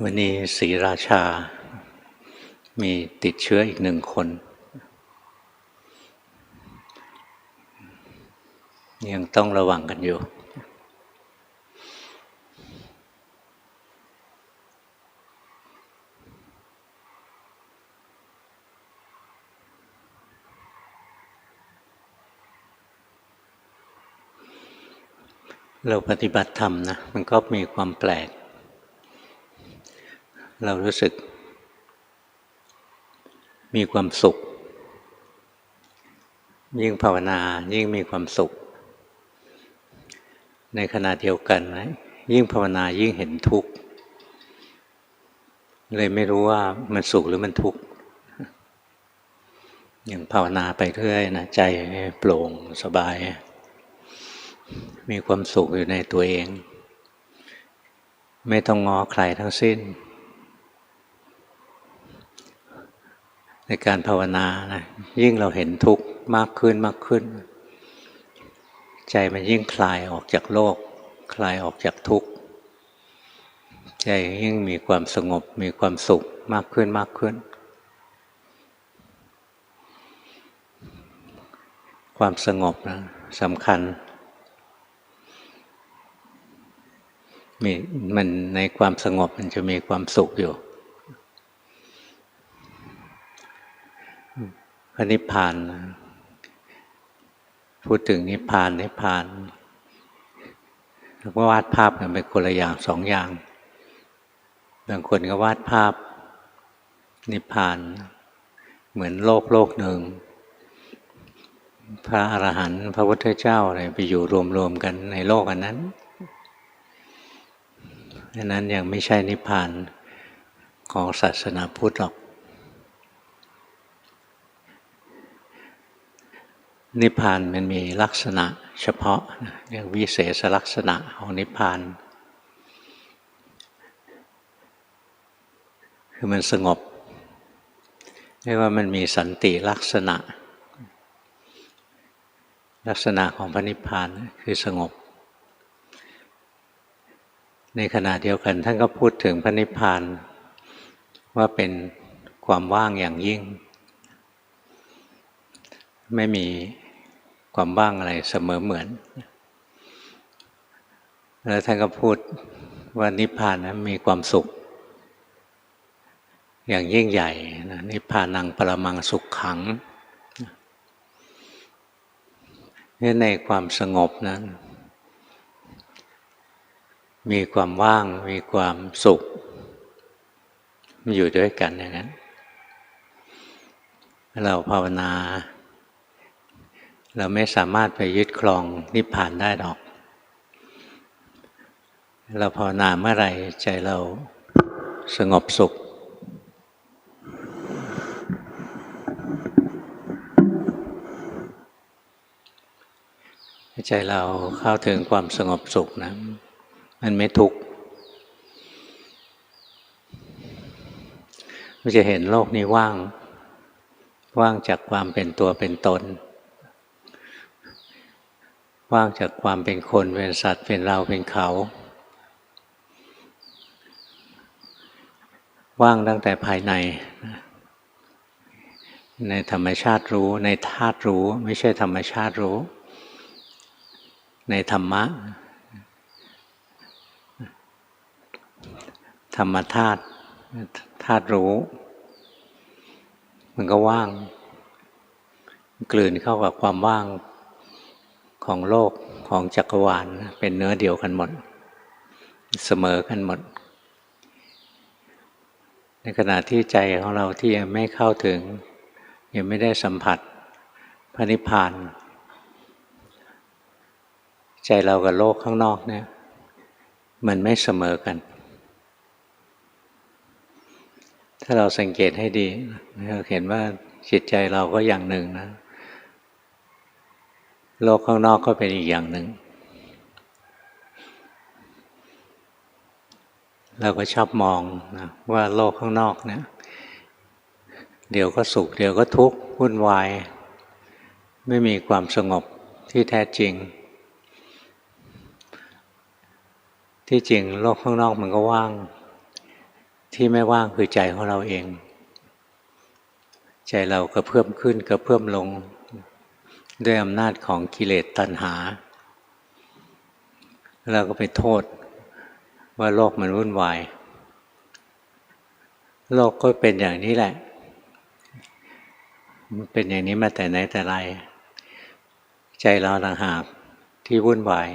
วันนี้ศรีราชามีติดเชื้ออีก1 คนยังต้องระวังกันอยู่เราปฏิบัติธรรมนะมันก็มีความแปลกเรารู้สึกมีความสุขยิ่งภาวนายิ่งมีความสุขในขณะเดียวกันนะยิ่งภาวนายิ่งเห็นทุกข์เลยไม่รู้ว่ามันสุขหรือมันทุกข์อย่างภาวนาไปเรื่อยนะใจโปร่งสบายมีความสุขอยู่ในตัวเองไม่ต้องง้อใครทั้งสิ้นในการภาวนานะยิ่งเราเห็นทุกข์มากขึ้นใจมันยิ่งคลายออกจากโลกคลายออกจากทุกข์ใจยิ่งมีความสงบมีความสุขมากขึ้นความสงบนะสำคัญมันในความสงบมันจะมีความสุขอยู่พระนิพพานพูดถึงนิพพานแล้วก็วาดภาพกันเป็นคนละอย่าง2 อย่างบางคนก็วาดภาพนิพพานเหมือนโลกหนึ่งพระอรหันต์พระพุทธเจ้าอะไรไปอยู่รวมกันในโลกอันนั้นยังไม่ใช่นิพพานของศาสนาพุทธหรอกนิพพานมันมีลักษณะเฉพาะเรียกวิเศษลักษณะของนิพพานคือมันสงบเรียกว่ามันมีสันติลักษณะของพระนิพพานคือสงบในขณะเดียวกันท่านก็พูดถึงพระนิพพานว่าเป็นความว่างอย่างยิ่งไม่มีความว่างอะไรเสมอเหมือนแล้วท่านก็พูดว่านิพพานนะมีความสุขอย่างยิ่งใหญ่นะนิพพานังปรมังสุขขังในความสงบนั้นมีความว่างมีความสุขมันอยู่ด้วยกันอย่างนั้นเราภาวนาเราไม่สามารถไปยึดครองนิพพานได้หรอกเราภาวนาเมื่อไหร่ใจเราสงบสุขใจเราเข้าถึงความสงบสุขนะมันไม่ทุกข์มันจะเห็นโลกนี้ว่างจากความเป็นตัวเป็นตนว่างจากความเป็นคนเป็นสัตว์เป็นเราเป็นเขาว่างตั้งแต่ภายในในธรรมชาติรู้ในธาตุรู้ไม่ใช่ธรรมชาติรู้ในธรรมะธรรมธาตุรู้มันก็ว่างกลืนเข้ากับความว่างของโลกของจักรวาลเป็นเนื้อเดียวกันหมดเสมอกันหมดในขณะที่ใจของเราที่ยังไม่เข้าถึงยังไม่ได้สัมผัสพระนิพพานใจเรากับโลกข้างนอกเนี่ยมันไม่เสมอกันถ้าเราสังเกตให้ดีเราเห็นว่าจิตใจเราก็อย่างหนึ่งนะโลกข้างนอกก็เป็นอีกอย่างหนึ่งเราก็ชอบมองนะว่าโลกข้างนอกเนี่ยเดี๋ยวก็สุขเดี๋ยวก็ทุกข์วุ่นวายไม่มีความสงบที่แท้จริงที่จริงโลกข้างนอกมันก็ว่าง ที่ไม่ว่างคือใจของเราเองใจเรากระเพื่อมขึ้นกระเพื่อมลงด้วยอำนาจของกิเลสตัณหาเราก็ไปโทษว่าโลกมันวุ่นวายโลกก็เป็นอย่างนี้แหละมันเป็นอย่างนี้มาแต่ไหนแต่ไรใจเราต่างหากที่วุ่นวาย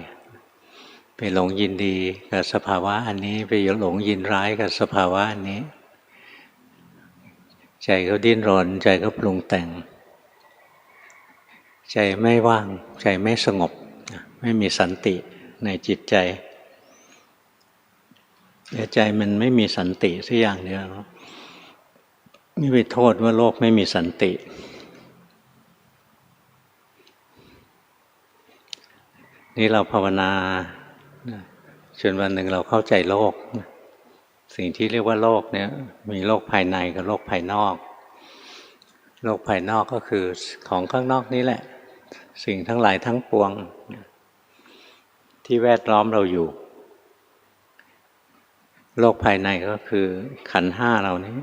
ไปหลงยินดีกับสภาวะอันนี้ไปหลงยินร้ายกับสภาวะอันนี้ใจก็ดิ้นรนใจก็ปรุงแต่งใจไม่ว่างใจไม่สงบไม่มีสันติในจิตใจใจมันไม่มีสันติสักอย่างเดียวไม่ไปโทษว่าโลกไม่มีสันตินี่เราภาวนาจนวันหนึ่งเราเข้าใจโลกสิ่งที่เรียกว่าโลกเนี่ยมีโลกภายในกับโลกภายนอกโลกภายนอกก็คือของข้างนอกนี้แหละสิ่งทั้งหลายทั้งปวงที่แวดล้อมเราอยู่โลกภายในก็คือขันธ์ห้าเรานี้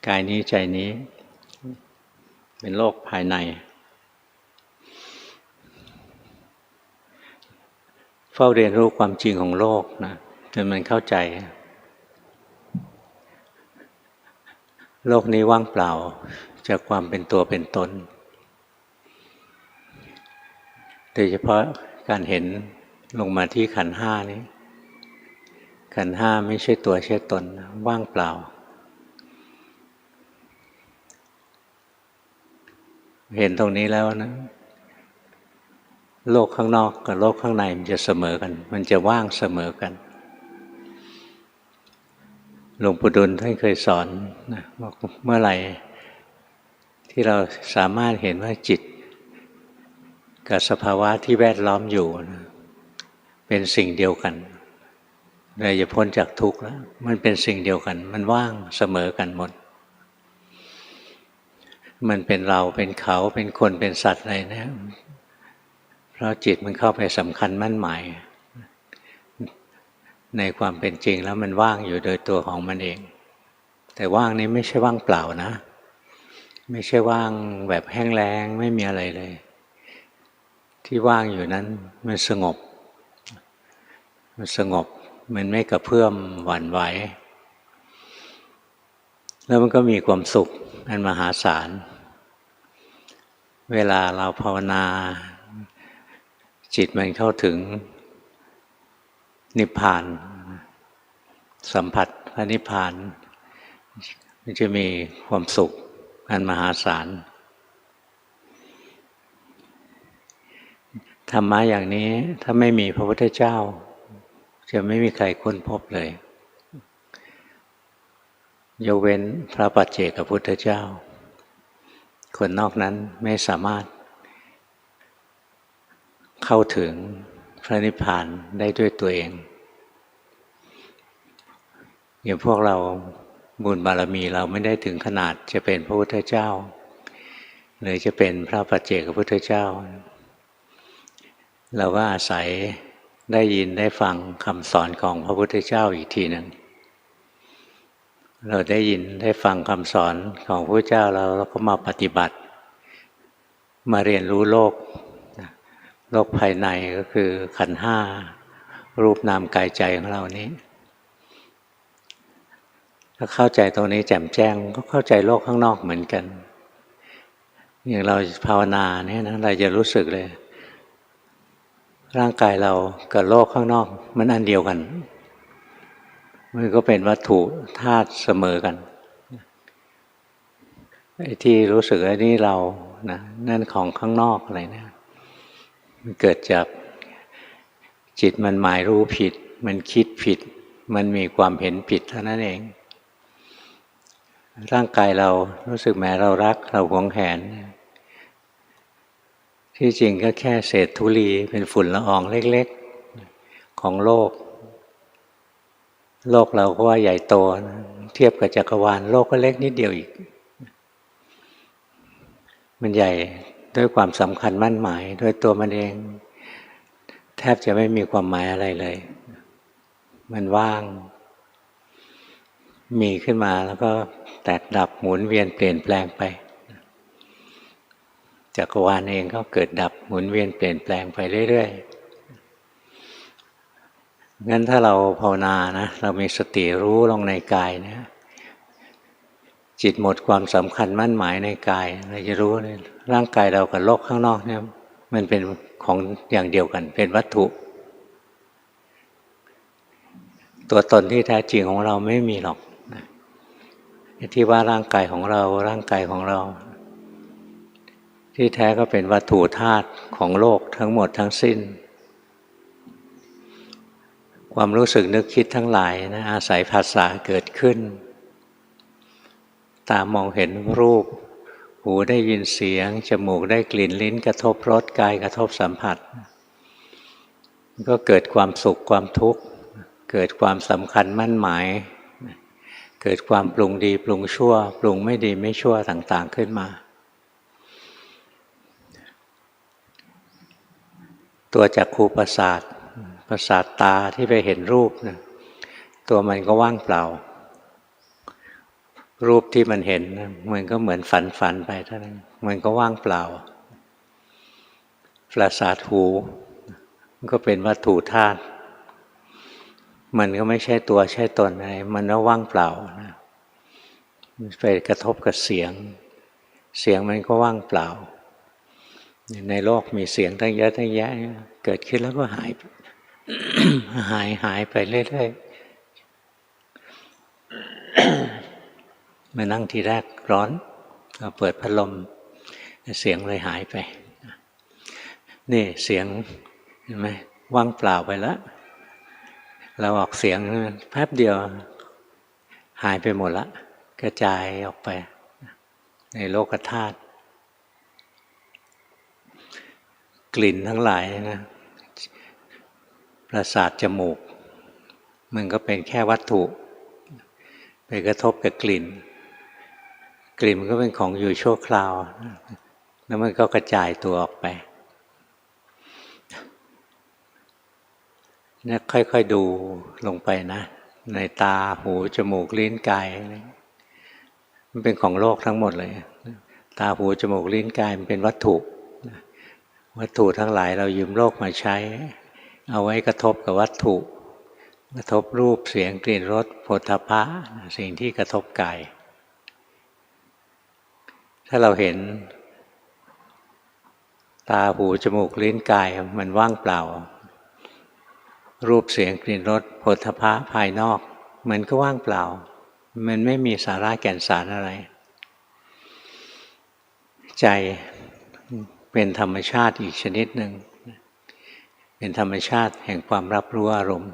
กายนี้ใจนี้เป็นโลกภายในเฝ้าเรียนรู้ความจริงของโลกนะจนมันเข้าใจโลกนี้ว่างเปล่าจากความเป็นตัวเป็นตนโดยเฉพาะการเห็นลงมาที่ขันธ์ห้านี้ขันธ์ห้าไม่ใช่ตัวใช่ตนว่างเปล่าเห็นตรงนี้แล้วนะโลกข้างนอกกับโลกข้างในมันจะเสมอกันมันจะว่างเสมอกันหลวงปู่ดุลท่านเคยสอนนะบอกเมื่อไหร่ที่เราสามารถเห็นว่าจิตกับสภาวะที่แวดล้อมอยู่นะเป็นสิ่งเดียวกันเราจะพ้นจากทุกข์แล้วมันเป็นสิ่งเดียวกันมันว่างเสมอกันหมดมันเป็นเราเป็นเขาเป็นคนเป็นสัตว์อะไรเนี่ยเพราะจิตมันเข้าไปสำคัญมั่นหมายในความเป็นจริงแล้วมันว่างอยู่โดยตัวของมันเองแต่ว่างนี้ไม่ใช่ว่างเปล่านะไม่ใช่ว่างแบบแห้งแล้งไม่มีอะไรเลยที่ว่างอยู่นั้นมันสงบมันไม่กระเพื่อมหวั่นไหวแล้วมันก็มีความสุขอันมหาศาลเวลาเราภาวนาจิตมันเข้าถึงนิพพานสัมผัสพระนิพพานมันจะมีความสุขอันมหาศาลธรรมะอย่างนี้ถ้าไม่มีพระพุทธเจ้าจะไม่มีใครค้นพบเลยยกเว้นพระปัจเจกพุทธเจ้าคนนอกนั้นไม่สามารถเข้าถึงพระนิพพานได้ด้วยตัวเองอย่างพวกเราบุญบารมีเราไม่ได้ถึงขนาดจะเป็นพระพุทธเจ้าหรือจะเป็นพระปัจเจกพุทธเจ้าเราก็อาศัยได้ยินได้ฟังคำสอนของพระพุทธเจ้าอีกทีหนึ่งเราได้ยินได้ฟังคำสอนของพระเจ้าเราก็มาปฏิบัติมาเรียนรู้โลกภายในก็คือขันธ์ห้ารูปนามกายใจของเรานี้ถ้าเข้าใจตรงนี้แจ่มแจ้งก็เข้าใจโลกข้างนอกเหมือนกันอย่างเราภาวนาเนี่ยนะเราจะรู้สึกเลยร่างกายเรากับโลกข้างนอกมันอันเดียวกันมันก็เป็นวัตถุธาตุเสมอกันไอ้ที่รู้สึกไอ้นี่เรานะนั่นของข้างนอกอะไรเนี่ยมันเกิดจากจิตมันหมายรู้ผิดมันคิดผิดมันมีความเห็นผิดเท่านั้นเองร่างกายเรารู้สึกแม้เรารักเราหวงแหนที่จริงก็แค่เศษธุลีเป็นฝุ่นละอองเล็กๆของโลกเราก็ว่าใหญ่โตนะเทียบกับจักรวาลโลกก็เล็กนิดเดียวอีกมันใหญ่ด้วยความสำคัญมั่นหมายด้วยตัวมันเองแทบจะไม่มีความหมายอะไรเลยมันว่าง มีขึ้นมาแล้วก็แตกดับหมุนเวียนเปลี่ยนแปลงไปจักรวาลเองก็เกิดดับหมุนเวียนเปลี่ยนแปลงไปเรื่อยๆงั้นถ้าเราภาวนานะเรามีสติรู้ลงในกายเนี่ยจิตหมดความสำคัญมั่นหมายในกายเราจะรู้เลยร่างกายเรากับโลกข้างนอกเนี่ยมันเป็นของอย่างเดียวกันเป็นวัตถุตัวตนที่แท้จริงของเราไม่มีหรอกที่ว่าร่างกายของเราที่แท้ก็เป็นวัตถุธาตุของโลกทั้งหมดทั้งสิ้นความรู้สึกนึกคิดทั้งหลายนะอาศัยภาษาเกิดขึ้นตามองเห็นรูปหูได้ยินเสียงจมูกได้กลิ่นลิ้นกระทบรสกายกระทบสัมผัสก็เกิดความสุขความทุกข์เกิดความสำคัญมั่นหมายเกิดความปรุงดีปรุงชั่วปรุงไม่ดีไม่ชั่วต่างๆขึ้นมาตัวจักขุประสาทตาที่ไปเห็นรูปนะตัวมันก็ว่างเปล่ารูปที่มันเห็นมันก็เหมือนฝันไปเท่านั้นมันก็ว่างเปล่าประสาทหูมันก็เป็นวัตถุธาตุมันก็ไม่ใช่ตัวใช่ตนอะไรมันก็ว่างเปล่านะไปกระทบกับเสียงมันก็ว่างเปล่าในโลกมีเสียงตั้งเยอะตั้งแยะเกิดขึ้นแล้วก็หาย หายไปเรื่อยๆ มานั่งทีแรกร้อนก็เปิดพัดลมเสียงเลยหายไปนี่เสียงเห็นไหมว่างเปล่าไปแล้วเราออกเสียงแป๊บเดียวหายไปหมดละกระจายออกไปในโลกธาตุกลิ่นทั้งหลายนะประสาทจมูกมันก็เป็นแค่วัตถุไปกระทบกับกลิ่นมันก็เป็นของอยู่ชั่วคราวแล้วมันก็กระจายตัวออกไปเนี่ยค่อยๆดูลงไปนะในตาหูจมูกลิ้นกายมันเป็นของโลกทั้งหมดเลยตาหูจมูกลิ้นกายมันเป็นวัตถุทั้งหลายเรายืมโลกมาใช้เอาไว้กระทบกับวัตถุกระทบรูปเสียงกลิ่นรสโผฏฐัพพะสิ่งที่กระทบกายถ้าเราเห็นตาหูจมูกลิ้นกายมันว่างเปล่ารูปเสียงกลิ่นรสโผฏฐัพพะภายนอกมันก็ว่างเปล่ามันไม่มีสาระแก่นสารอะไรใจเป็นธรรมชาติอีกชนิดหนึ่งเป็นธรรมชาติแห่งความรับรู้อารมณ์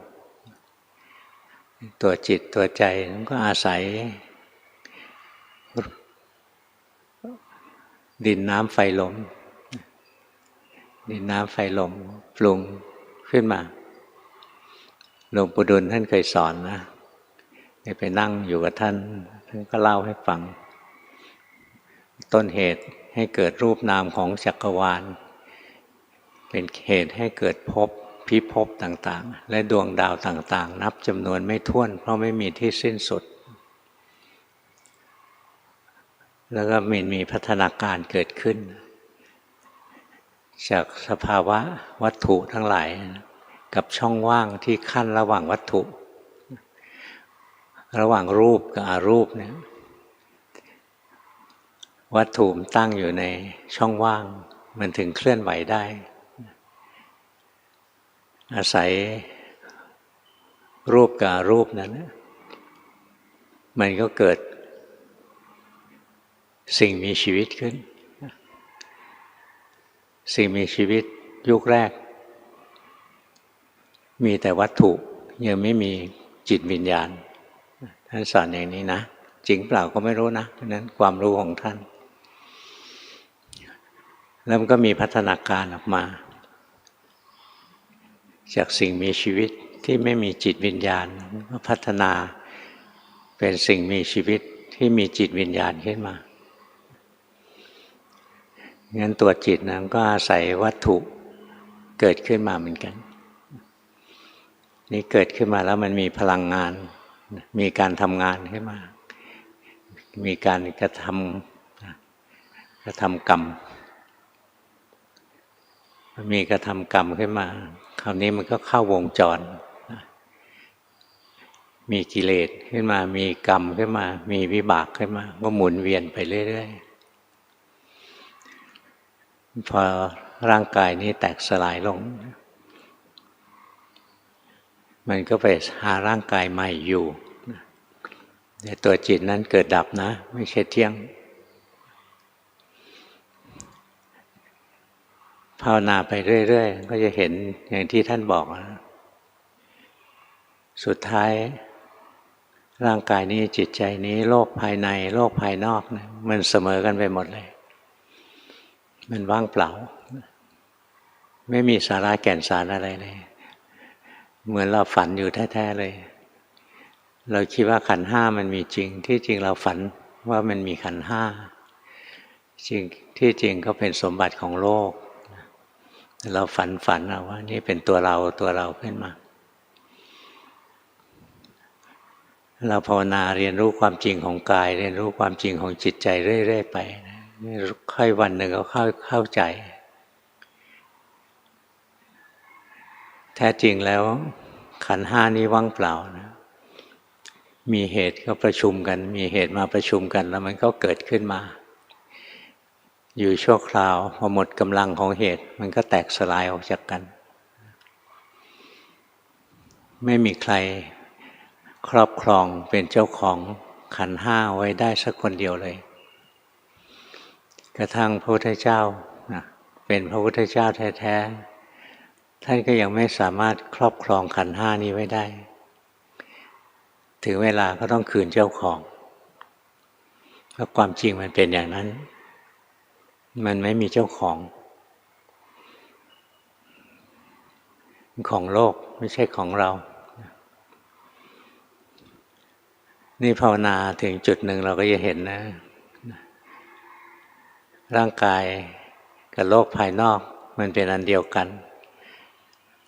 ตัวจิตตัวใจมันก็อาศัยดินน้ำไฟลมปรุงขึ้นมาหลวงปู่ดูลท่านเคยสอนนะไปนั่งอยู่กับท่านก็เล่าให้ฟังต้นเหตุให้เกิดรูปนามของจักรวาลเป็นเหตุให้เกิดภพพิภพต่างๆและดวงดาวต่างๆนับจำนวนไม่ถ้วนเพราะไม่มีที่สิ้นสุดแล้วก็มีพัฒนาการเกิดขึ้นจากสภาวะวัตถุทั้งหลายกับช่องว่างที่ขั้นระหว่างวัตถุระหว่างรูปกับอรูปเนี่ยวัตถุตั้งอยู่ในช่องว่างมันถึงเคลื่อนไหวได้อาศัยรูปกับอรูปนั้นมันก็เกิดสิ่งมีชีวิตขึ้นสิ่งมีชีวิตยุคแรกมีแต่วัตถุยังไม่มีจิตวิญญาณท่านสอนอย่างนี้นะจริงเปล่าก็ไม่รู้นะเพราะนั้นความรู้ของท่านแล้วมันก็มีพัฒนาการออกมาจากสิ่งมีชีวิตที่ไม่มีจิตวิญญาณก็พัฒนาเป็นสิ่งมีชีวิตที่มีจิตวิญญาณขึ้นมางั้นตัวจิตนั้นก็อาศัยวัตถุเกิดขึ้นมาเหมือนกันนี่เกิดขึ้นมาแล้วมันมีพลังงาน มีการทำงานขึ้นมามีการกระทำกรรมมีกระทำกรรมขึ้นมาคราวนี้มันก็เข้าวงจรมีกิเลสขึ้นมามีกรรมขึ้นมามีวิบากขึ้นมาก็หมุนเวียนไปเรื่อยๆพอร่างกายนี้แตกสลายลงมันก็ไปหาร่างกายใหม่อยู่แต่ตัวจิตนั้นเกิดดับนะไม่ใช่เที่ยงภาวนาไปเรื่อยๆก็จะเห็นอย่างที่ท่านบอกนะสุดท้ายร่างกายนี้จิตใจนี้โลกภายในโลกภายนอกนะมันเสมอกันไปหมดเลยมันว่างเปล่าไม่มีสาระแก่นสารอะไรเลยเหมือนเราฝันอยู่แท้ๆเลยเราคิดว่าขันธ์ห้ามันมีจริงที่จริงเราฝันว่ามันมีขันธ์ห้าจริงที่จริงก็เป็นสมบัติของโลกเราฝันเอาว่านี่เป็นตัวเราขึ้นมาเราภาวนาเรียนรู้ความจริงของกายเรียนรู้ความจริงของจิตใจเรื่อยๆไปค่อยวันหนึ่งก็เข้าใจแท้จริงแล้วขันธ์ห้านี้ว่างเปล่านะมีเหตุก็ประชุมกันมีเหตุมาประชุมกันแล้วมันก็เกิดขึ้นมาอยู่ชั่วคราวพอหมดกำลังของเหตุมันก็แตกสลายออกจากกันไม่มีใครครอบครองเป็นเจ้าของขันธ์ห้าไว้ได้สักคนเดียวเลยกระทั่งพระพุทธเจ้าเป็นพระพุทธเจ้าแท้ๆท่านก็ยังไม่สามารถครอบครองขันธ์ห้านี้ไว้ได้ถึงเวลาก็ต้องคืนเจ้าของเพราะความจริงมันเป็นอย่างนั้นมันไม่มีเจ้าของของโลกไม่ใช่ของเรานี่ภาวนาถึงจุดหนึ่งเราก็จะเห็นนะร่างกายกับโลกภายนอกมันเป็นอันเดียวกัน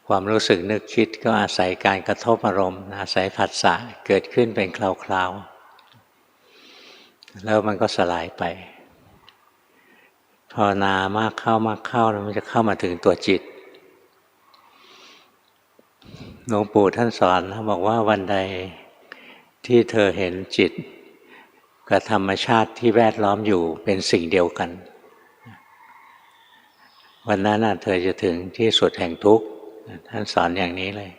ความรู้สึกนึกคิดก็อาศัยการกระทบอารมณ์อาศัยผัสสะเกิดขึ้นเป็นคราวๆแล้วมันก็สลายไปภาวนามากเข้แล้วมันจะเข้ามาถึงตัวจิตหลวงปู่ท่านสอนบอกว่าวันใดที่เธอเห็นจิตกับธรรมชาติที่แวดล้อมอยู่เป็นสิ่งเดียวกันวันนั้นเธอจะถึงที่สุดแห่งทุกข์ท่านสอนอย่างนี้เลย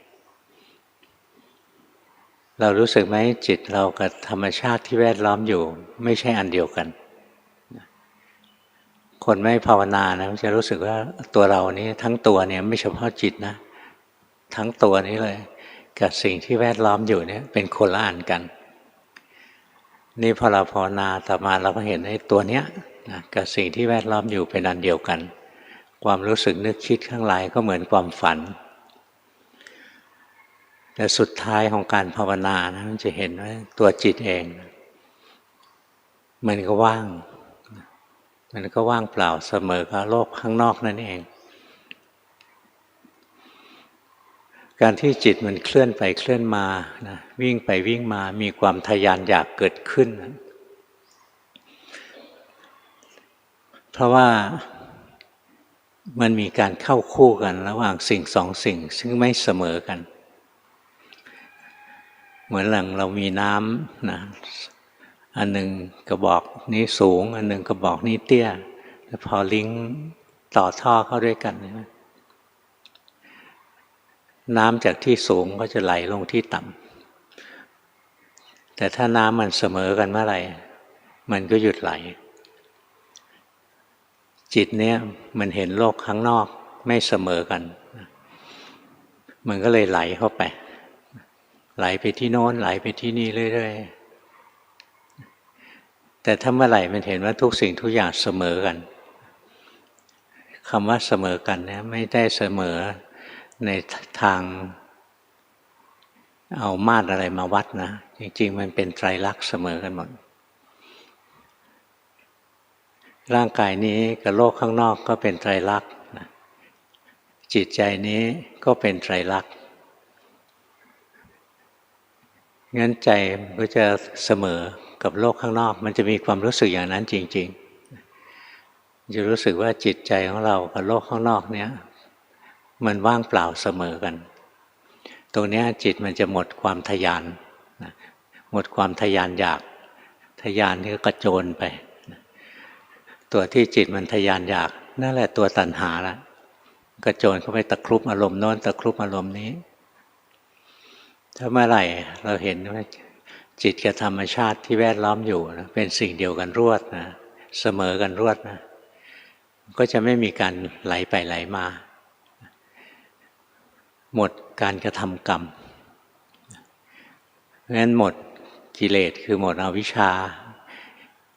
เรารู้สึกไหมจิตเรากับธรรมชาติที่แวดล้อมอยู่ไม่ใช่อันเดียวกันคนไม่ภาวนานะจะรู้สึกว่าตัวเรานี้ทั้งตัวเนี่ยไม่เฉพาะจิตนะทั้งตัวนี้เลยกับสิ่งที่แวดล้อมอยู่เนี่ยเป็นคนละอันกันนี่พอเราภาวนาต่อมาเราก็เห็นไอ้ตัวเนี้ยนะกับสิ่งที่แวดล้อมอยู่เป็นอันเดียวกันความรู้สึกนึกคิดข้างหลังก็เหมือนความฝันแต่สุดท้ายของการภาวนานะมันจะเห็นว่าตัวจิตเองมันก็ว่างเปล่าเสมอกับโลกข้างนอกนั่นเองการที่จิตมันเคลื่อนไปเคลื่อนมานะวิ่งไปวิ่งมามีความทะยานอยากเกิดขึ้นเพราะว่ามันมีการเข้าคู่กันระหว่างสิ่งสองสิ่งซึ่งไม่เสมอกันเหมือนเรามีน้ำนะอันหนึ่งกระบอกนี้สูงอันหนึ่งกระบอกนี้เตี้ยแล้วพอลิงก์ต่อท่อเข้าด้วยกันน้ำจากที่สูงก็จะไหลลงที่ต่ำแต่ถ้าน้ำมันเสมอกันเมื่อไหร่มันก็หยุดไหลจิตเนี่ยมันเห็นโลกข้างนอกไม่เสมอกันมันก็เลยไหลเข้าไปไหลไปที่โน้นไหลไปที่นี่เรื่อยๆแต่ถ้าเมื่อไหร่มันเห็นว่าทุกสิ่งทุกอย่างเสมอกันคำว่าเสมอกันเนี่ยไม่ได้เสมอในทางเอามาตรอะไรมาวัดนะจริงๆมันเป็นไตรลักษณ์เสมอกันหมดร่างกายนี้กับโลกข้างนอกก็เป็นไตรลักษณ์นะจิตใจนี้ก็เป็นไตรลักษณ์ งั้นใจก็จะเสมอกับโลกข้างนอกมันจะมีความรู้สึกอย่างนั้นจริงๆจะรู้สึกว่าจิตใจของเรากับโลกข้างนอกเนี้ยมันว่างเปล่าเสมอกันตรงนี้จิตมันจะหมดความทยานหมดความทยานอยากทยานนี่ก็กระโจนไปตัวที่จิตมันทยานอยากนั่นแหละตัวตัณหาละกระโจนเข้าไปตะครุบอารมณ์โน้นตะครุบอารมณ์นี้ถ้าเมื่อไหร่เราเห็นว่าจิตกับธรรมชาติที่แวดล้อมอยู่นะเป็นสิ่งเดียวกันรวดนะเสมอกันรวดนะก็จะไม่มีการไหลไปไหลมาหมดการกระทำกรรมเพราะฉะนั้นหมดกิเลสคือหมดอวิชชา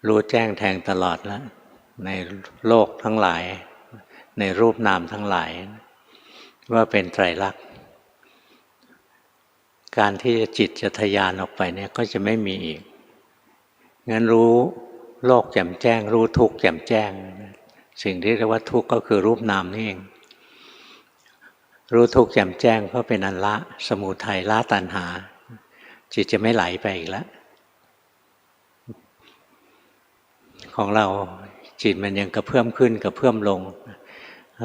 รู้แจ้งแทงตลอดแล้วในโลกทั้งหลายในรูปนามทั้งหลายว่าเป็นไตรลักษณ์การที่จิตจะทะยานออกไปเนี่ยก็จะไม่มีอีกงั้นรู้โลกแจ่มแจ้งรู้ทุกข์แจ่มแจ้งสิ่งที่เรียกว่าทุกข์ก็คือรูปนามนี่เองรู้ทุกข์แจ่มแจ้งก็เป็นอันละสมุทัยละตัณหาจิตจะไม่ไหลไปอีกแล้วของเราจิตมันยังกระเพื่อมขึ้นกระเพื่อมลง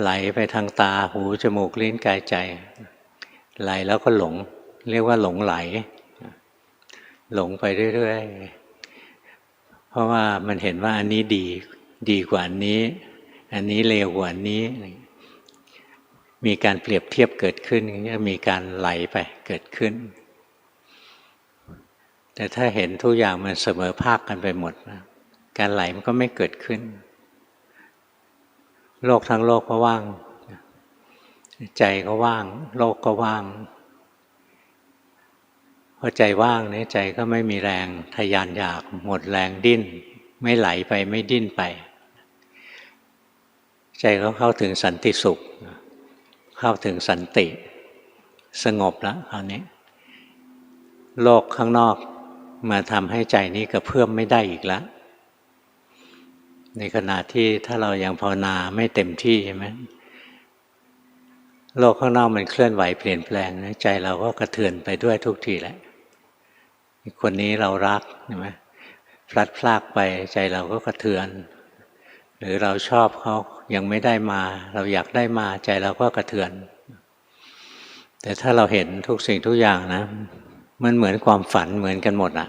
ไหลไปทางตาหูจมูกลิ้นกายใจไหลแล้วก็หลงเรียกว่าหลงไหลหลงไปเรื่อยๆเพราะว่ามันเห็นว่าอันนี้ดีกว่าอันนี้อันนี้เลวกว่าอันนี้มีการเปรียบเทียบเกิดขึ้นก็มีการไหลไปเกิดขึ้นแต่ถ้าเห็นทุกอย่างมันเสมอภาคกันไปหมดการไหลมันก็ไม่เกิดขึ้นโลกทั้งโลกก็ว่างใจก็ว่างโลกก็ว่างพอใจว่างเนี่ยใจก็ไม่มีแรงทะยานอยากหมดแรงดิ้นไม่ไหลไปไม่ดิ้นไปใจก็เข้าถึงสันติสุขเข้าถึงสันติสงบแล้วคราวนี้โลกข้างนอกมาทำให้ใจนี้กระเพื่อมไม่ได้อีกแล้วในขณะที่ถ้าเรายังภาวนาไม่เต็มที่ใช่ไหมโลกข้างนอกมันเคลื่อนไหวเปลี่ยนแปลงใจเราก็กระเทือนไปด้วยทุกทีแหละคนนี้เรารักใช่ไหมพลัดพรากไปใจเราก็กระเทือนหรือเราชอบเขายังไม่ได้มาเราอยากได้มาใจเราก็กระเทือนแต่ถ้าเราเห็นทุกสิ่งทุกอย่างนะมันเหมือนความฝันเหมือนกันหมดอะ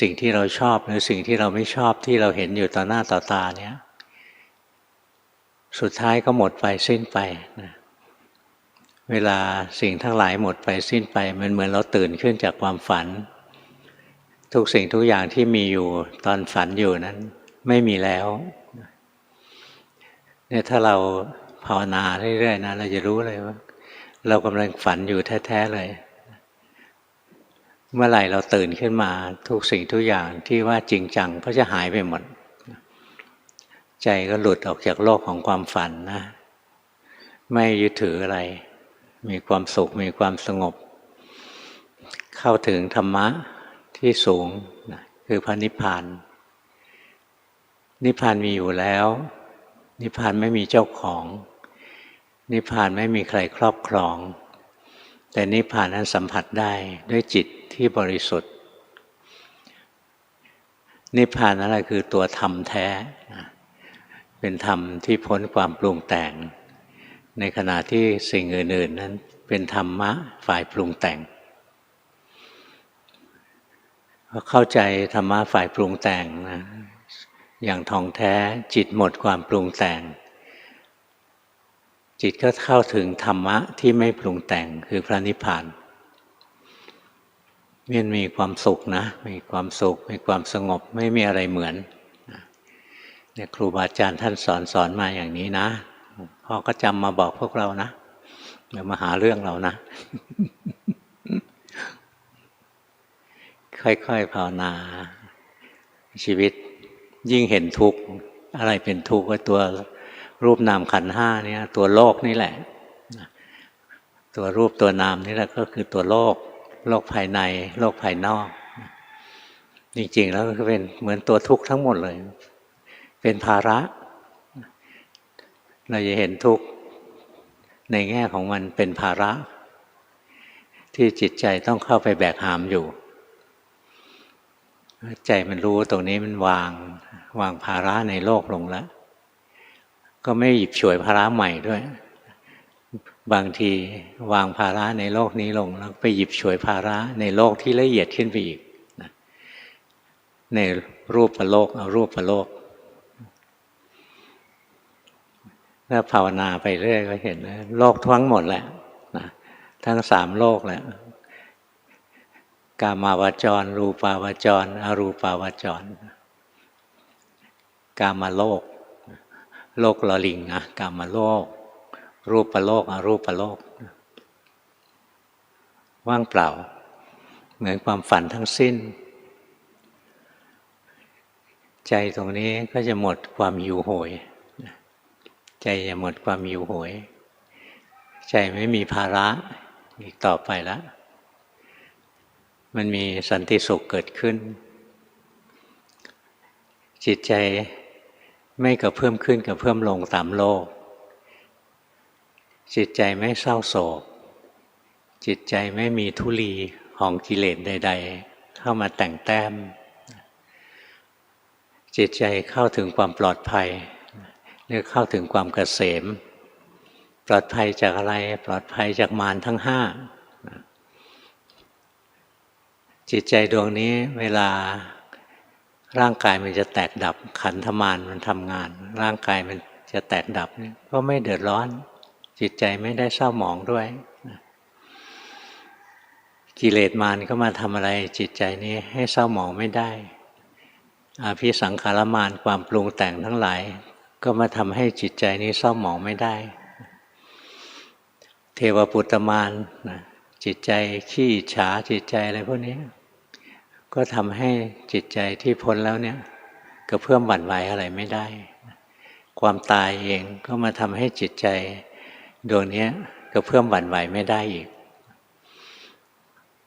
สิ่งที่เราชอบหรือสิ่งที่เราไม่ชอบที่เราเห็นอยู่ต่อหน้าต่อตาเนี่ยสุดท้ายก็หมดไปสิ้นไปนะเวลาสิ่งทั้งหลายหมดไปสิ้นไปมันเหมือนเราตื่นขึ้นจากความฝันทุกสิ่งทุกอย่างที่มีอยู่ตอนฝันอยู่นั้นไม่มีแล้วเนี่ยถ้าเราภาวนาเรื่อยๆนะเราจะรู้เลยว่าเรากำลังฝันอยู่แท้ๆเลยเมื่อไหร่เราตื่นขึ้นมาทุกสิ่งทุกอย่างที่ว่าจริงจังก็จะหายไปหมดใจก็หลุดออกจากโลกของความฝันนะไม่ยึดถืออะไรมีความสุขมีความสงบเข้าถึงธรรมะที่สูงนะคือพระนิพพานนิพพานมีอยู่แล้วนิพพานไม่มีเจ้าของนิพพานไม่มีใครครอบครองแต่นิพพานนั้นสัมผัสได้ด้วยจิตที่บริสุทธิ์นิพพานนั่นแหละคือตัวธรรมแท้เป็นธรรมที่พ้นความปรุงแต่งในขณะที่สิ่งอื่นๆนั้นเป็นธรรมะฝ่ายปรุงแต่งพอเข้าใจธรรมะฝ่ายปรุงแต่งนะอย่างท่องแท้จิตหมดความปรุงแต่งจิตก็เข้าถึงธรรมะที่ไม่ปรุงแต่งคือพระนิพพานมันมีความสุขนะมีความสุขมีความสงบไม่มีอะไรเหมือนเนี่ยครูบาอาจารย์ท่านสอนมาอย่างนี้นะพ่อก็จำมาบอกพวกเรานะเดี๋ยวมาหาเรื่องเรานะ ค่อยๆภาวนาชีวิตยิ่งเห็นทุกข์อะไรเป็นทุกข์ก็ตัวรูปนามขันธ์ห้าเนี่ยตัวโลกนี่แหละตัวรูปตัวนามนี่แหละก็คือตัวโลกโลกภายในโลกภายนอกจริงๆแล้วก็เป็นเหมือนตัวทุกข์ทั้งหมดเลยเป็นภาระเราจะเห็นทุกข์ในแง่ของมันเป็นภาระ ที่จิตใจต้องเข้าไปแบกหามอยู่ใจมันรู้ตรงนี้มันวางภาระในโลกลงแล้วก็ไม่หยิบฉวยภาระใหม่ด้วยบางทีวางภาระในโลกนี้ลงแล้วไปหยิบฉวยภาระในโลกที่ละเอียดขึ้นไปอีกในรูปโลกเอารูปโลกถ้าภาวนาไปเรื่อยก็เห็นโลกทั้งหมดแหละทั้ง3โลกแหละกามาวจรรูปาวจรอรูปาวจรกามโลกโลกลลิงนะกามโลกรูปโลกอรูปโลกว่างเปล่าเหมือนความฝันทั้งสิ้นใจตรงนี้ก็จะหมดความหิวโหยใจจะหมดความหิวโหยใจไม่มีภาระอีกต่อไปแล้วมันมีสันติสุขเกิดขึ้นจิตใจไม่กระเพื่อมขึ้นกระเพื่อมลงตามโลกจิตใจไม่เศร้าโศกจิตใจไม่มีทุลีของกิเลสใดๆเข้ามาแต่งแต้มจิตใจเข้าถึงความปลอดภัยเรียกเข้าถึงความเกษมปลอดภัยจากอะไรปลอดภัยจากมารทั้ง5จิตใจดวงนี้เวลาร่างกายมันจะแตกดับขันธมารมันทำงานร่างกายมันจะแตกดับก็ไม่เดือดร้อนจิตใจไม่ได้เศร้าหมองด้วยกิเลสมารก็มาทำอะไรจิตใจนี้ให้เศร้าหมองไม่ได้อภิสังขารมารความปรุงแต่งทั้งหลายก็มาทำให้จิตใจนี้เศร้าหมองไม่ได้เทวปุตตมารจิตใจขี้อิจฉาจิตใจอะไรพวกนี้ก็ทำให้จิตใจที่พ้นแล้วเนี่ยกระเพื่อมหวั่นไหวอะไรไม่ได้ความตายเองก็มาทำให้จิตใจดวงนี้กระเพื่อมหวั่นไหวไม่ได้อีก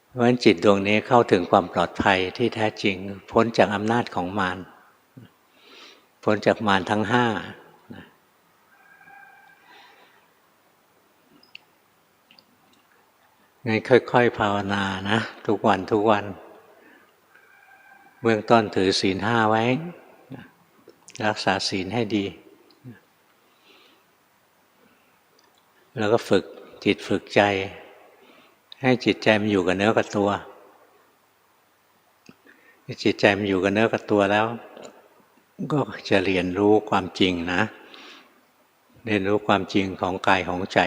เพราะฉะนั้นจิตดวงนี้เข้าถึงความปลอดภัยที่แท้จริงพ้นจากอำนาจของมารพ้นจากมารทั้ง5งั้นค่อยๆภาวนานะทุกวันเบื้องต้นถือศีล5ไว้รักษาศีลให้ดีแล้วก็ฝึกจิตฝึกใจให้จิตใจมันอยู่กับเนื้อกับตัวจิตใจมันอยู่กับเนื้อกับตัวแล้วก็จะเรียนรู้ความจริงนะเรียนรู้ความจริงของกายของใจ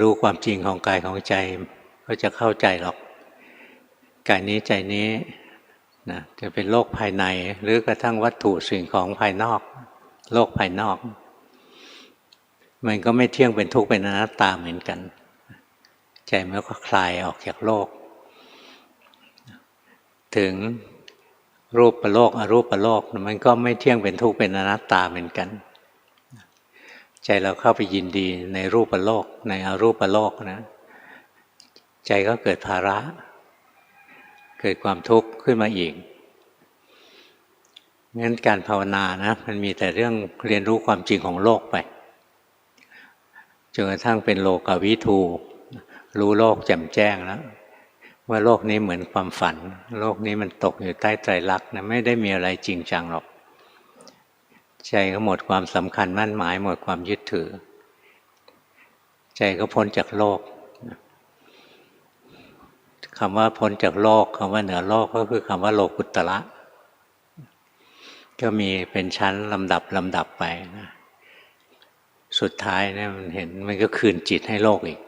รู้ความจริงของกายของใจก็จะเข้าใจหรอกกายนี้ใจนี้นะจะเป็นโลกภายในหรือกระทั่งวัตถุสิ่งของภายนอกโลกภายนอกมันก็ไม่เที่ยงเป็นทุกข์เป็นอนัตตาเหมือนกันใจมันก็คลายออกจากโลกถึงรูปโลกอรูปโลกมันก็ไม่เที่ยงเป็นทุกข์เป็นอนัตตาเหมือนกันใจเราเข้าไปยินดีในรูปโลกในอรูปโลกนะใจก็เกิดภาระเกิดความทุกข์ขึ้นมาอีกงั้นการภาวนานะมันมีแต่เรื่องเรียนรู้ความจริงของโลกไปจนกระทั่งเป็นโลกวิทูรู้โลกแจ่มแจ้งแล้วว่าโลกนี้เหมือนความฝันโลกนี้มันตกอยู่ใต้ไตรลักษณ์นะไม่ได้มีอะไรจริงจังหรอกใจก็หมดความสำคัญมั่นหมายหมดความยึดถือใจก็พ้นจากโลกคำว่าพ้นจากโลกคำว่าเหนือโลกก็คือคำว่าโลกุตตระก็มีเป็นชั้นลำดับไปนะสุดท้ายเนี่ยมันเห็นมันก็คืนจิตให้โลกอีก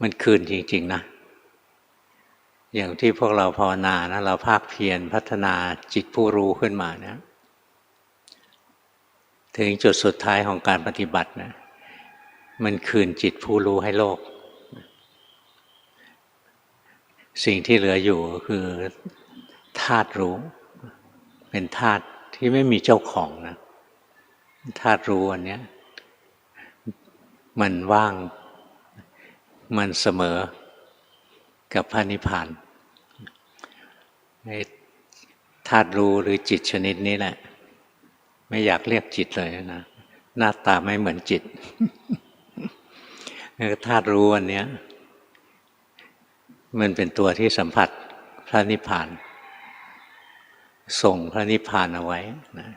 มันคืนจริงๆนะอย่างที่พวกเราภาวนานะเราภาคเพียรพัฒนาจิตผู้รู้ขึ้นมานะถึงจุดสุดท้ายของการปฏิบัตินะมันคืนจิตผู้รู้ให้โลกสิ่งที่เหลืออยู่คือธาตุรู้เป็นธาตุที่ไม่มีเจ้าของนะธาตุรู้อันเนี้ยมันว่างมันเสมอกับพระนิพพานธาตุรู้หรือจิตชนิดนี้แหละไม่อยากเรียกจิตเลยนะหน้าตาไม่เหมือนจิต ธาตุรู้อันเนี้ยมันเป็นตัวที่สัมผัสพระนิพพานส่งพระนิพพานเอาไว้นะ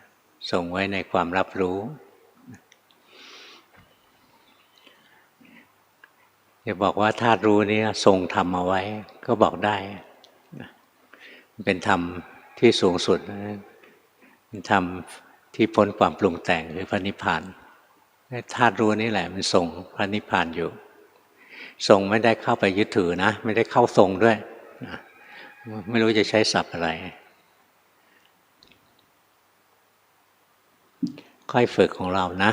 ส่งไว้ในความรับรู้จะบอกว่าธาตุรู้นี้ทรงธรรมเอาไว้ก็บอกได้เป็นธรรมที่สูงสุดเป็นธรรมที่พ้นความปรุงแต่งคือพระนิพพานธาตุรู้นี่แหละมันทรงพระนิพพานอยู่ทรงไม่ได้เข้าไปยึดถือนะไม่ได้เข้าทรงด้วยไม่รู้จะใช้ศัพท์อะไรค่อยฝึกของเรานะ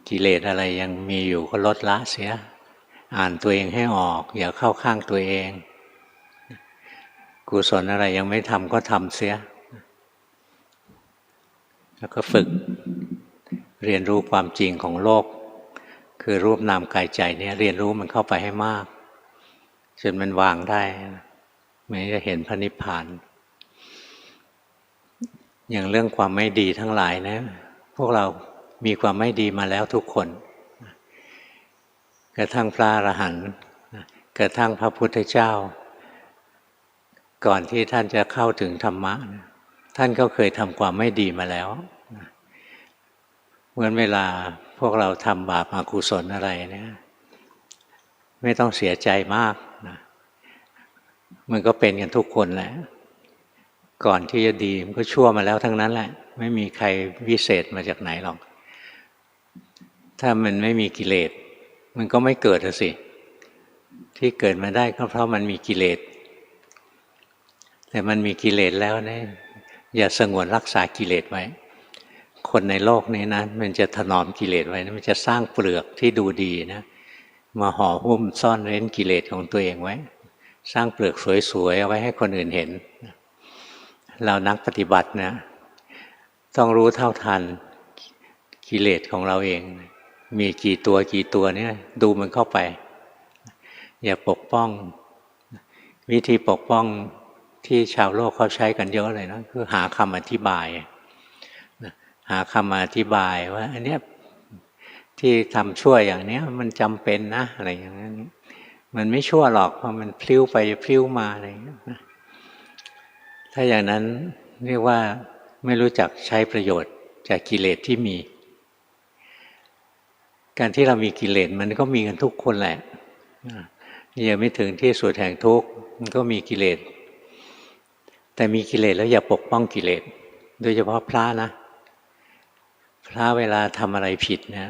กิเลสอะไรยังมีอยู่ก็ลดละเสียอ่านตัวเองให้ออกอย่าเข้าข้างตัวเองกุศลอะไรยังไม่ทำก็ทำเสียแล้วก็ฝึกเรียนรู้ความจริงของโลกคือรูปนามกายใจเนี่ยเรียนรู้มันเข้าไปให้มากจนมันวางได้มันจะเห็นพระนิพพานอย่างเรื่องความไม่ดีทั้งหลายนะพวกเรามีความไม่ดีมาแล้วทุกคนกระทั่งพระอรหันต์กระทั่งพระพุทธเจ้าก่อนที่ท่านจะเข้าถึงธรรมะท่านก็เคยทำความไม่ดีมาแล้วเหมือนเวลาพวกเราทำบาปอกุศลอะไรเนี่ยไม่ต้องเสียใจมากนะมันก็เป็นกันทุกคนแหละก่อนที่จะดีมันก็ชั่วมาแล้วทั้งนั้นแหละไม่มีใครวิเศษมาจากไหนหรอกถ้ามันไม่มีกิเลสมันก็ไม่เกิดสิที่เกิดมาได้ก็เพราะมันมีกิเลสแต่มันมีกิเลสแล้วเนี่ยอย่าสงวนรักษากิเลสไว้คนในโลกนี้นะมันจะถนอมกิเลสไว้นะมันจะสร้างเปลือกที่ดูดีนะมาห่อหุ้มซ่อนเร้นกิเลสของตัวเองไว้สร้างเปลือกสวยๆเอาไว้ให้คนอื่นเห็นเรานักปฏิบัตินะต้องรู้เท่าทันกิเลสของเราเองมีกี่ตัวเนี่ยดูมันเข้าไปอย่าปกป้องวิธีปกป้องที่ชาวโลกเขาใช้กันเยอะเลยนะคือหาคำอธิบายหาคำอธิบายว่าอันเนี้ยที่ทำชั่วอย่างเนี้ยมันจำเป็นนะอะไรอย่างนั้นมันไม่ชั่วหรอกเพราะมันพลิ้วไปพลิ้วมาอะไรอย่างนี้นะถ้าอย่างนั้นเรียกว่าไม่รู้จักใช้ประโยชน์จากกิเลสที่มีการที่เรามีกิเลสมันก็มีกันทุกคนแหละยังไม่ถึงที่สุดแห่งทุกข์มันก็มีกิเลสแต่มีกิเลสแล้วอย่าปกป้องกิเลสโดยเฉพาะพระนะพระเวลาทำอะไรผิดนะ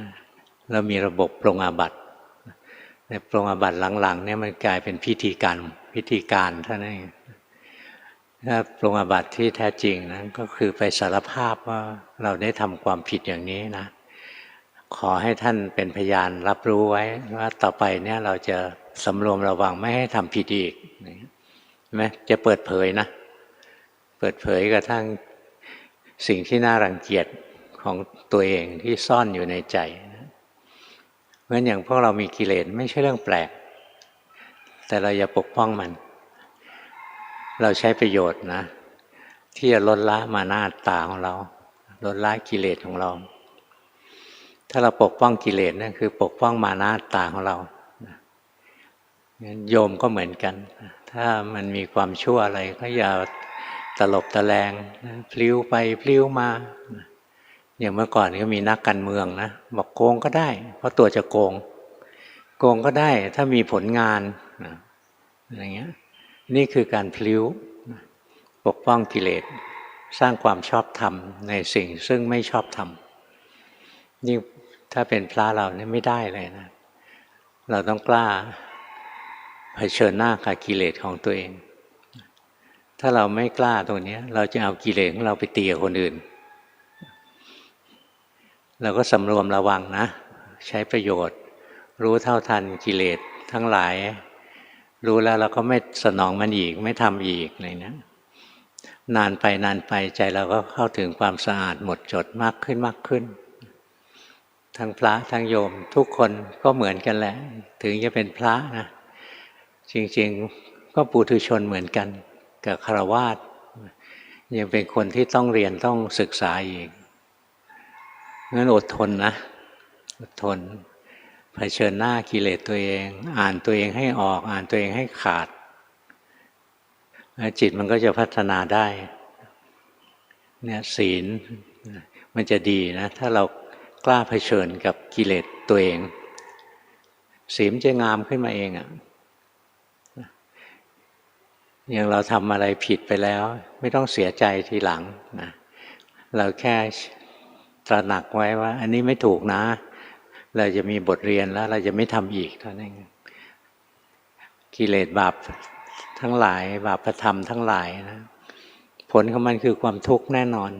เรามีระบบปรงอาบัติแต่ปรงอาบัติหลังๆเนี่ยมันกลายเป็นพิธีการเท่านั้นเองถ้าปรงอาบัติที่แท้จริงนะก็คือไปสารภาพว่าเราได้ทำความผิดอย่างนี้นะขอให้ท่านเป็นพยานรับรู้ไว้ว่าต่อไปเนี่ยเราจะสำรวมระวังไม่ให้ทำผิดอีกใช่ไหมจะเปิดเผยนะเปิดเผยกระทั่งสิ่งที่น่ารังเกียจของตัวเองที่ซ่อนอยู่ในใจเพราะฉะนั้นอย่างพวกเรามีกิเลสไม่ใช่เรื่องแปลกแต่เราอย่าปกป้องมันเราใช้ประโยชน์นะที่จะลดละมานะอัตตาของเราลดละกิเลสของเราถ้าเราปกป้องกิเลสนั่นคือปกป้องมานะอัตตาของเราโยมก็เหมือนกันถ้ามันมีความชั่วอะไรก็อย่าตลบตะแลงพลิ้วไปพลิ้วมาอย่างเมื่อก่อนก็มีนักการเมืองนะบอกโกงก็ได้เพราะตัวจะโกงก็ได้ถ้ามีผลงานอะไรเงี้ยนี่คือการพลิ้วปกป้องกิเลสสร้างความชอบธรรมในสิ่งซึ่งไม่ชอบธรรมนี่ถ้าเป็นพระเราเนี่ยไม่ได้เลยนะเราต้องกล้าเผชิญหน้ากับกิเลสของตัวเองถ้าเราไม่กล้าตรงนี้เราจะเอากิเลสของเราไปตีกับคนอื่นเราก็สำรวมระวังนะใช้ประโยชน์รู้เท่าทันกิเลสทั้งหลายรู้แล้วเราก็ไม่สนองมันอีกไม่ทำอีกอะไรนะนานไปใจเราก็เข้าถึงความสะอาดหมดจดมากขึ้นทั้งพระทั้งโยมทุกคนก็เหมือนกันแหละถึงจะเป็นพระนะจริงๆก็ปุถุชนเหมือนกันกับฆราวาสยังเป็นคนที่ต้องเรียนต้องศึกษาอีกงั้นอดทนนะอดทน เผชิญหน้ากิเลสตัวเองอ่านตัวเองให้ออกอ่านตัวเองให้ขาดจิตมันก็จะพัฒนาได้เนี่ยศีลมันจะดีนะถ้าเรากล้าเผชิญกับกิเลสตัวเองศีลจะงามขึ้นมาเองอย่างเราทำอะไรผิดไปแล้วไม่ต้องเสียใจทีหลังนะเราแค่ตระหนักไว้ว่าอันนี้ไม่ถูกนะเราจะมีบทเรียนแล้วเราจะไม่ทำอีกเท่านั้นกิเลสบาปทั้งหลายบาปธรรมทั้งหลายนะผลของมันคือความทุกข์แน่นอน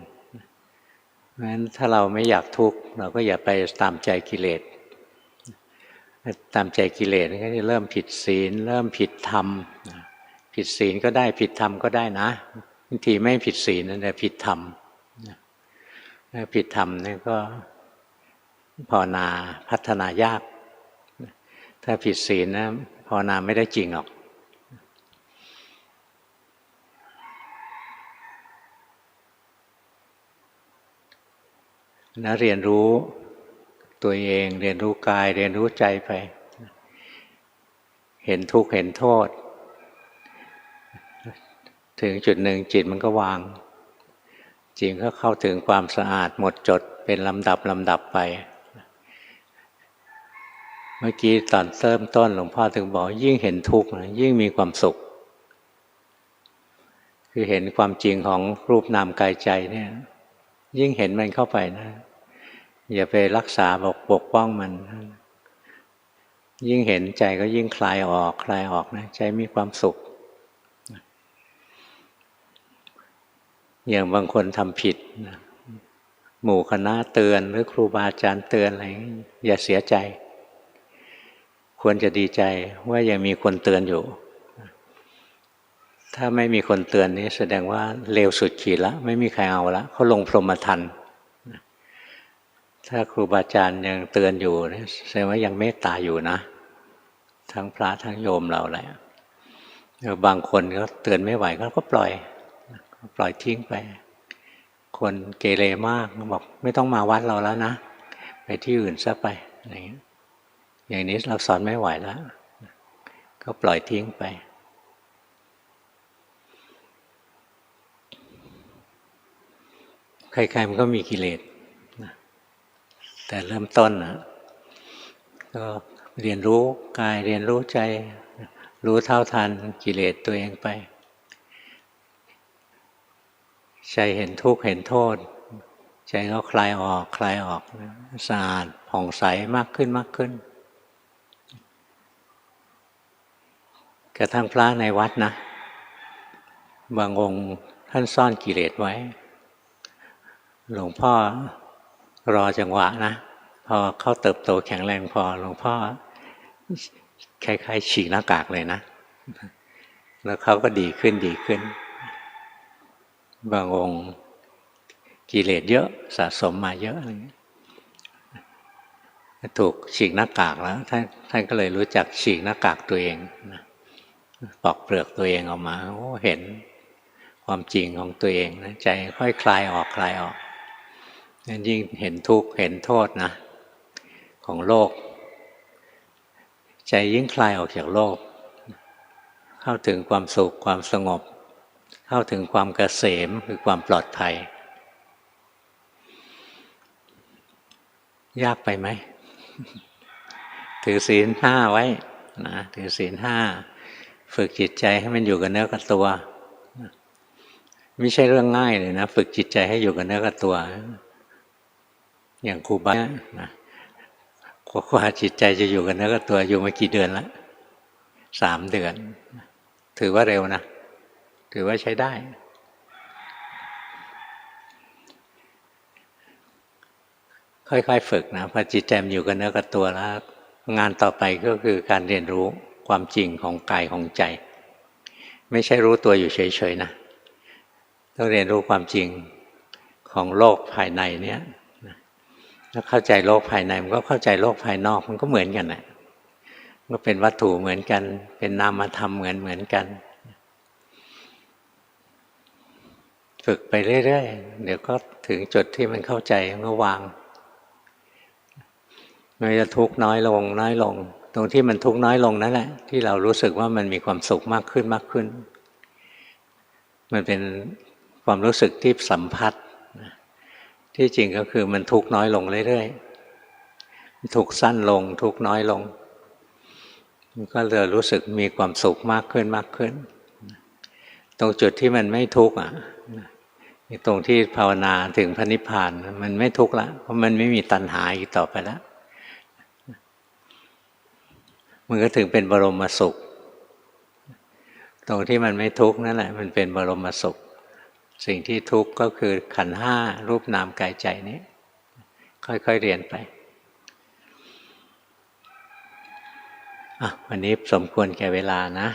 เพราะฉะนั้นถ้าเราไม่อยากทุกข์เราก็อย่าไปตามใจกิเลสตามใจกิเลสก็จะเริ่มผิดศีลเริ่มผิดธรรมผิดศีลก็ได้ผิดธรรมก็ได้นะบางทีไม่ผิดศีลนั่นแหละผิดธรรมผิดธรรมนี่ก็ภาวนาพัฒนายากถ้าผิดศีลนะภาวนาไม่ได้จริงหรอกนะเรียนรู้ตัวเองเรียนรู้กายเรียนรู้ใจไปเห็นทุกข์เห็นโทษถึงจุดหนึ่งจิตมันก็วางจิตก็เข้าถึงความสะอาดหมดจดเป็นลำดับไปเมื่อกี้ตอนเริ่มต้นหลวงพ่อถึงบอกยิ่งเห็นทุกข์ยิ่งมีความสุขคือเห็นความจริงของรูปนามกายใจเนี่ยยิ่งเห็นมันเข้าไปนะอย่าไปรักษาปกป้องมันยิ่งเห็นใจก็ยิ่งคลายออกนะใจมีความสุขอย่างบางคนทำผิดหมู่คณะเตือนหรือครูบาอาจารย์เตือนอะไรอย่าเสียใจควรจะดีใจว่ายังมีคนเตือนอยู่ถ้าไม่มีคนเตือนนี้แสดงว่าเลวสุดขีดแล้วไม่มีใครเอาละเขาลงพรหมทันถ้าครูบาอาจารย์ยังเตือนอยู่แสดงว่ายังเมตตาอยู่นะทั้งพระทั้งโยมเราแหละบางคนก็เตือนไม่ไหวก็ปล่อยทิ้งไปคนเกเรมากบอกไม่ต้องมาวัดเราแล้วนะไปที่อื่นซะไปอย่างนี้เราสอนไม่ไหวแล้วก็ปล่อยทิ้งไปใครๆมันก็มีกิเลสแต่เริ่มต้นก็เรียนรู้กายเรียนรู้ใจรู้เท่าทันกิเลสตัวเองไปใจเห็นทุกข์เห็นโทษใจก็คลายออกสะอาดผ่องใสมากขึ้นกระทั่งพระในวัดนะบางองค์ท่านซ่อนกิเลสไว้หลวงพ่อรอจังหวะนะพอเขาเติบโตแข็งแรงพอหลวงพ่อคล้ายๆฉีกหน้ากากเลยนะแล้วเขาก็ดีขึ้นบางองค์กิเลสเยอะสะสมมาเยอะอะไรเงี้ยถูกฉีกหน้ากากแล้วท่านก็เลยรู้จักฉีกหน้ากากตัวเองนะปอกเปลือกตัวเองออกมาเห็นความจริงของตัวเองนะใจค่อยคลายออกนั่นยิ่งเห็นทุกข์เห็นโทษนะของโลกใจยิ่งคลายออกจากโลกเข้าถึงความสุขความสงบเข้าถึงความเกษมคือความปลอดภัยยากไปไหมถือศีลห้าไว้นะถือศีลห้าฝึกจิตใจให้มันอยู่กับเนื้อกับตัวไม่ใช่เรื่องง่ายเลยนะฝึกจิตใจให้อยู่กับเนื้อกับตัวอย่างครูบานะกว่าจิตใจจะอยู่กับเนื้อกับตัวอยู่มากี่เดือนแล้ว3 เดือนถือว่าเร็วนะถือว่าใช้ได้ค่อยๆฝึกนะพอจิตใจมันอยู่กับเนื้อกับตัวแล้วงานต่อไปก็คือการเรียนรู้ความจริงของกายของใจไม่ใช่รู้ตัวอยู่เฉยๆนะต้องเรียนรู้ความจริงของโลกภายในเนี้ยถ้าเข้าใจโลกภายในมันก็เข้าใจโลกภายนอกมันก็เหมือนกันนะก็เป็นวัตถุเหมือนกันเป็นนามธรรมเหมือนกันฝึกไปเรื่อยๆเดี๋ยวก็ถึงจุดที่มันเข้าใจมันก็วาง มันจะทุกข์น้อยลงน้อยลงตรงที่มันทุกข์น้อยลงนั่นแหละที่เรารู้สึกว่ามันมีความสุขมากขึ้นมากขึ้นมันเป็นความรู้สึกที่สัมผัสที่จริงก็คือมันทุกข์น้อยลงเรื่อยๆทุกข์สั้นลงทุกข์น้อยลงมันก็เลยรู้สึกมีความสุขมากขึ้นมากขึ้นตรงจุดที่มันไม่ทุกข์ตรงที่ภาวนาถึงพระนิพพานมันไม่ทุกข์ละเพราะมันไม่มีตัณหาอีกต่อไปแล้วมันก็ถึงเป็นบรมสุขตรงที่มันไม่ทุกข์นั่นแหละมันเป็นบรมสุขสิ่งที่ทุกข์ก็คือขันธ์ห้ารูปนามกายใจนี้ค่อยๆเรียนไปวันนี้สมควรแก่เวลานะ